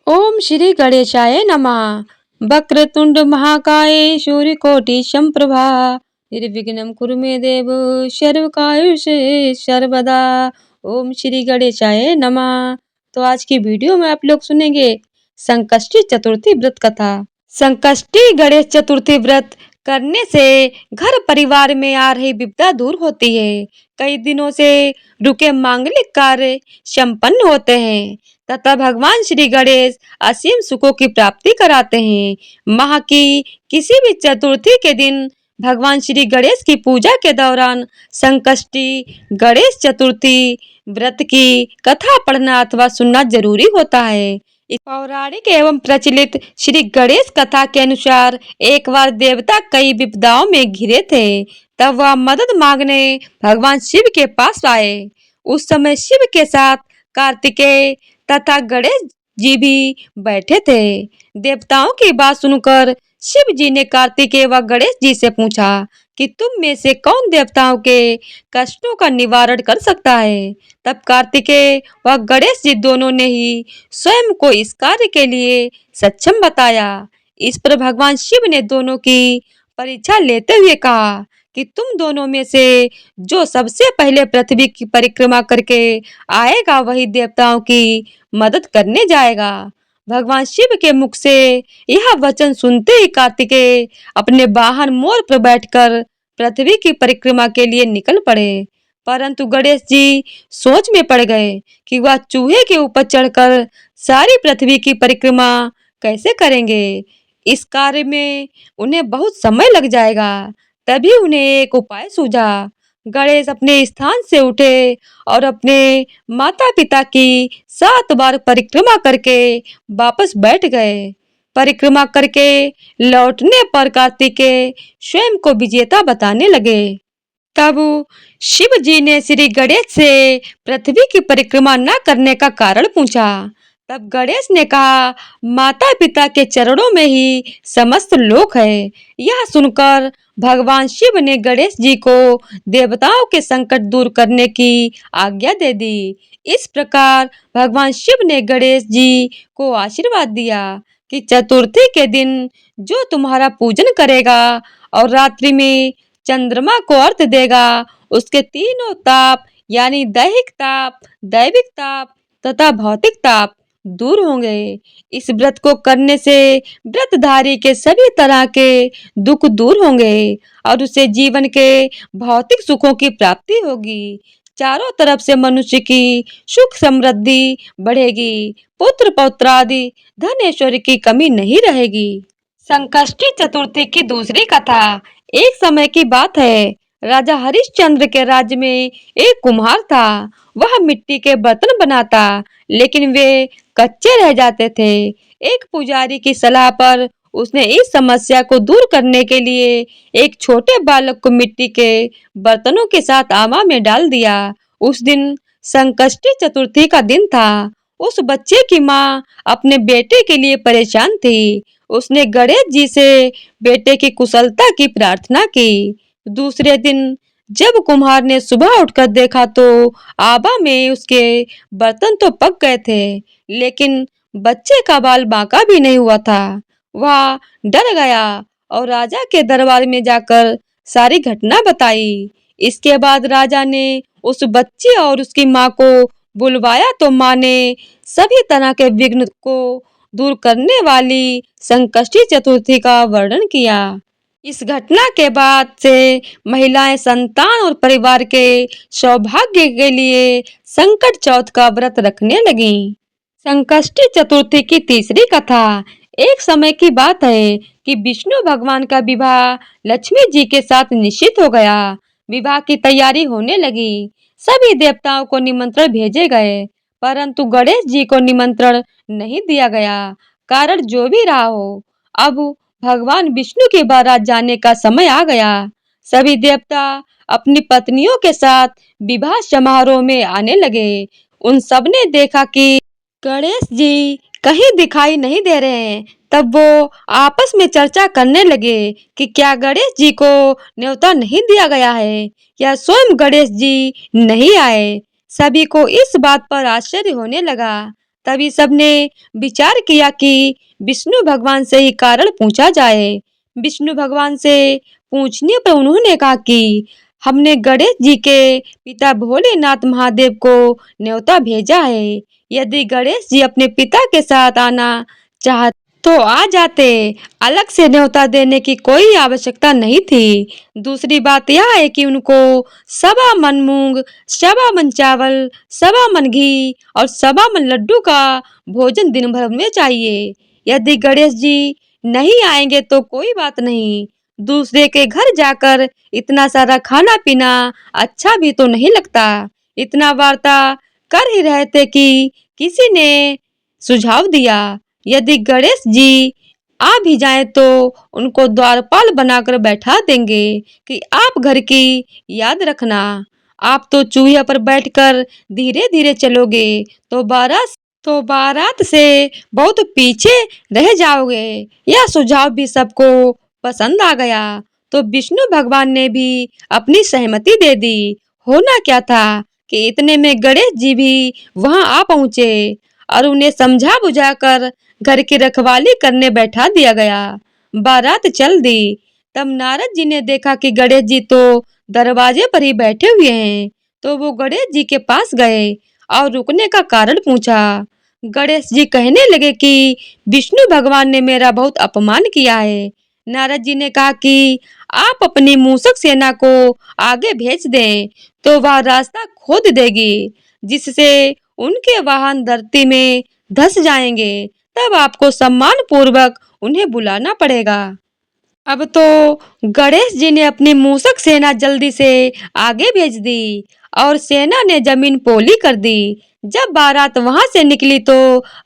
ओम श्री गणेशाय नमः। वक्रतुंड महाकाय सूर्यकोटि संप्रभा निर्विघ्नं कुरु मे देव सर्वकार्येषु सर्वदा। ओम श्री गणेशाय नमः। तो आज की वीडियो में आप लोग सुनेंगे संकष्टी चतुर्थी व्रत कथा। संकष्टी गणेश चतुर्थी व्रत करने से घर परिवार में आ रही विपदा दूर होती है। कई दिनों से रुके मांगलिक कार्य संपन्न होते हैं तथा भगवान श्री गणेश असीम सुखों की प्राप्ति कराते हैं। माह की किसी भी चतुर्थी के दिन भगवान श्री गणेश की पूजा के दौरान संकष्टी गणेश चतुर्थी व्रत की कथा पढ़ना अथवा सुनना जरूरी होता है। पौराणिक एवं प्रचलित श्री गणेश कथा के अनुसार एक बार देवता कई विपदाओं में घिरे थे। तब वह मदद मांगने भगवान शिव के पास आए। उस समय शिव के साथ कार्तिकेय तथा गणेश जी भी बैठे थे। देवताओं की बात सुनकर शिव जी ने कार्तिकेय व गणेश जी से पूछा कि तुम में से कौन देवताओं के कष्टों का निवारण कर सकता है। तब कार्तिकेय व गणेश जी दोनों ने ही स्वयं को इस कार्य के लिए सक्षम बताया। इस पर भगवान शिव ने दोनों की परीक्षा लेते हुए कहा कि तुम दोनों में से जो सबसे पहले पृथ्वी की परिक्रमा करके आएगा वही देवताओं की मदद करने जाएगा। भगवान शिव के मुख से यह वचन सुनते ही कार्तिकेय अपने वाहन मोर पर बैठकर पृथ्वी की परिक्रमा के लिए निकल पड़े। परंतु गणेश जी सोच में पड़ गए कि वह चूहे के ऊपर चढ़कर सारी पृथ्वी की परिक्रमा कैसे करेंगे। इस कार्य में उन्हें बहुत समय लग जाएगा। तभी उन्हें एक उपाय सूझा। गणेश अपने स्थान से उठे और अपने माता पिता की 7 बार परिक्रमा करके वापस बैठ गए। परिक्रमा करके लौटने पर कार्तिकेय स्वयं को विजेता बताने लगे। तब शिव जी ने श्री गणेश से पृथ्वी की परिक्रमा न करने का कारण पूछा। तब गणेश ने कहा, माता पिता के चरणों में ही समस्त लोक है। यह सुनकर भगवान शिव ने गणेश जी को देवताओं के संकट दूर करने की आज्ञा दे दी। इस प्रकार भगवान शिव ने गणेश जी को आशीर्वाद दिया कि चतुर्थी के दिन जो तुम्हारा पूजन करेगा और रात्रि में चंद्रमा को अर्घ देगा उसके तीनों ताप यानी दैहिक ताप, दैविक ताप तथा भौतिक ताप दूर होंगे। इस व्रत को करने से व्रतधारी के सभी तरह के दुख दूर होंगे और उसे जीवन के भौतिक सुखों की प्राप्ति होगी। चारों तरफ से मनुष्य की सुख समृद्धि बढ़ेगी। पुत्र पौत्रादि धन ऐश्वर्य की कमी नहीं रहेगी। संकष्टी चतुर्थी की दूसरी कथा। एक समय की बात है, राजा हरिश्चंद्र के राज्य में एक कुम्हार था। वह मिट्टी के बर्तन बनाता, लेकिन वे कच्चे रह जाते थे। एक पुजारी की सलाह पर उसने इस समस्या को दूर करने के लिए एक छोटे बालक को मिट्टी के बर्तनों के साथ आमा में डाल दिया। उस दिन संकष्टी चतुर्थी का दिन था। उस बच्चे की माँ अपने बेटे के लिए परेशान थी। उसने गणेश जी से बेटे की कुशलता की प्रार्थना की। दूसरे दिन जब कुम्हार ने सुबह उठकर देखा तो आबा में उसके बर्तन तो पक गए थे, लेकिन बच्चे का बाल बांका भी नहीं हुआ था। वह डर गया और राजा के दरबार में जाकर सारी घटना बताई। इसके बाद राजा ने उस बच्चे और उसकी माँ को बुलवाया तो माँ ने सभी तरह के विघ्न को दूर करने वाली संकष्टी चतुर्थी का वर्णन किया। इस घटना के बाद से महिलाएं संतान और परिवार के सौभाग्य के लिए संकट चौथ का व्रत रखने लगीं। संकष्टी चतुर्थी की तीसरी कथा। एक समय की बात है कि विष्णु भगवान का विवाह लक्ष्मी जी के साथ निश्चित हो गया। विवाह की तैयारी होने लगी। सभी देवताओं को निमंत्रण भेजे गए, परंतु गणेश जी को निमंत्रण नहीं दिया गया। कारण जो भी रहा हो, अब भगवान विष्णु की बारात जाने का समय आ गया। सभी देवता अपनी पत्नियों के साथ विवाह समारोह में आने लगे। उन सब ने देखा कि गणेश जी कहीं दिखाई नहीं दे रहे हैं। तब वो आपस में चर्चा करने लगे कि क्या गणेश जी को न्योता नहीं दिया गया है या स्वयं गणेश जी नहीं आए। सभी को इस बात पर आश्चर्य होने लगा। तभी सबने विचार किया कि विष्णु भगवान से ही कारण पूछा जाए। विष्णु भगवान से पूछने पर उन्होंने कहा कि हमने गणेश जी के पिता भोलेनाथ महादेव को न्योता भेजा है। यदि गणेश जी अपने पिता के साथ आना चाहते तो आ जाते, अलग से न्योता देने की कोई आवश्यकता नहीं थी। दूसरी बात यह है कि उनको सवा मन मूंग, सवा मन चावल, सवा मन घी और सवा मन लड्डू का भोजन दिन भर में चाहिए। यदि गणेश जी नहीं आएंगे तो कोई बात नहीं, दूसरे के घर जाकर इतना सारा खाना पीना अच्छा भी तो नहीं लगता। इतना वार्ता कर ही रहे थे कि किसी ने सुझाव दिया, यदि गणेश जी आ भी जाएं तो उनको द्वारपाल बनाकर बैठा देंगे कि आप घर की याद रखना। आप तो चूहे पर बैठकर धीरे धीरे चलोगे तो बारात से बहुत पीछे रह जाओगे। यह सुझाव भी सबको पसंद आ गया तो विष्णु भगवान ने भी अपनी सहमति दे दी। होना क्या था कि इतने में गणेश जी भी वहां आ पहुंचे और उन्हें समझा बुझाकर घर की रखवाली करने बैठा दिया गया। बारात चल दी। तब नारद जी ने देखा कि गणेश जी तो दरवाजे पर ही बैठे हुए हैं, तो वो गणेश जी के पास गए और रुकने का कारण पूछा। गणेश जी कहने लगे कि विष्णु भगवान ने मेरा बहुत अपमान किया है। नारद जी ने कहा कि आप अपनी मूषक सेना को आगे भेज दें तो वह रास्ता खोद देगी, जिससे उनके वाहन धरती में धंस जाएंगे। तब आपको सम्मान पूर्वक उन्हें बुलाना पड़ेगा। अब तो गणेश जी ने अपनी मूषक सेना जल्दी से आगे भेज दी और सेना ने जमीन पोली कर दी। जब बारात वहां से निकली तो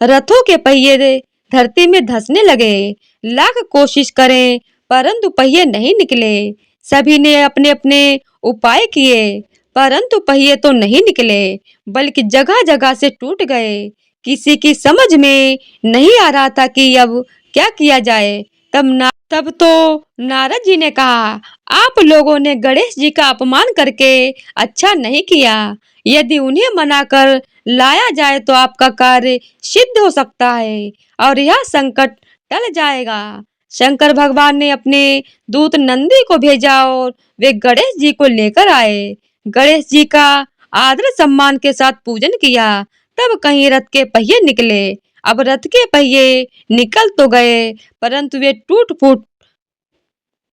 रथों के पहिए धरती में धंसने लगे। लाख कोशिश करें परंतु पहिए नहीं निकले। सभी ने अपने अपने उपाय किए परंतु पहिए तो नहीं निकले, बल्कि जगह जगह से टूट गए। किसी की समझ में नहीं आ रहा था कि अब क्या किया जाए। तब तो नारद जी ने कहा, आप लोगों ने गणेश जी का अपमान करके अच्छा नहीं किया। यदि उन्हें मनाकर लाया जाए तो आपका कार्य सिद्ध हो सकता है और यह संकट टल जाएगा। शंकर भगवान ने अपने दूत नंदी को भेजा और वे गणेश जी को लेकर आए। गणेश जी का आदर सम्मान के साथ पूजन किया। तब कहीं रथ के पहिए निकले। अब रथ के पहिए निकल तो गए परंतु वे टूट फूट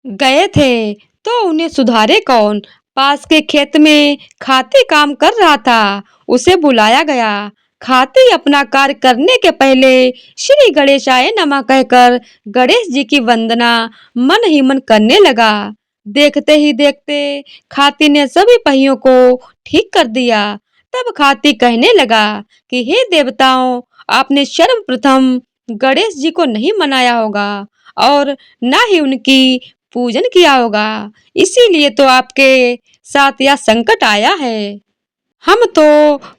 गए थे तो उन्हें सुधारे कौन। पास के खेत में खाती काम कर रहा था, उसे बुलाया गया। खाती अपना कार्य करने के पहले श्री गणेशाय नमः कहकर गणेश जी की वंदना मन ही मन करने लगा। देखते ही देखते खाती ने सभी पहियों को ठीक कर दिया। तब खाती कहने लगा कि हे देवताओं, आपने सर्वप्रथम गणेश जी को नहीं मनाया होगा और न ही उनकी पूजन किया होगा, इसीलिए तो आपके साथ यह संकट आया है। हम तो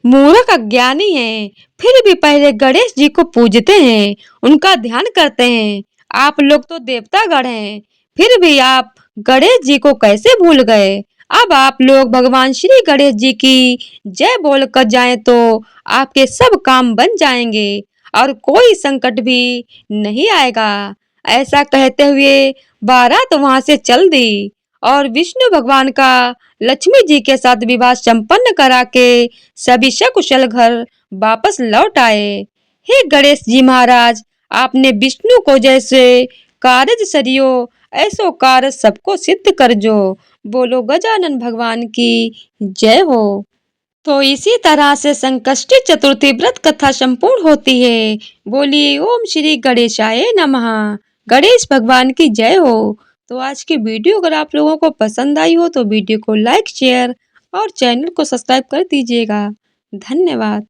मूर्ख अज्ञानी हैं, फिर भी पहले गणेश जी को पूजते हैं, उनका ध्यान करते हैं। आप लोग तो देवतागण हैं, फिर भी आप गणेश जी को कैसे भूल गए। अब आप लोग भगवान श्री गणेश जी की जय बोलकर जाएं तो आपके सब काम बन जाएंगे और कोई संकट भी नहीं आएगा। ऐसा कहते हुए बारात वहां से चल दी और विष्णु भगवान का लक्ष्मी जी के साथ विवाह संपन्न करा के सभी सकुशल घर वापस लौट आए। हे गणेश जी महाराज, आपने विष्णु को जैसे कारज सरियो ऐसो कार्य सबको सिद्ध कर जो। बोलो गजानन भगवान की जय हो। तो इसी तरह से संकष्टी चतुर्थी व्रत कथा संपूर्ण होती है। बोलिए ओम श्री गणेशाय नमः। गणेश भगवान की जय हो। तो आज की वीडियो अगर आप लोगों को पसंद आई हो तो वीडियो को लाइक शेयर और चैनल को सब्सक्राइब कर दीजिएगा। धन्यवाद।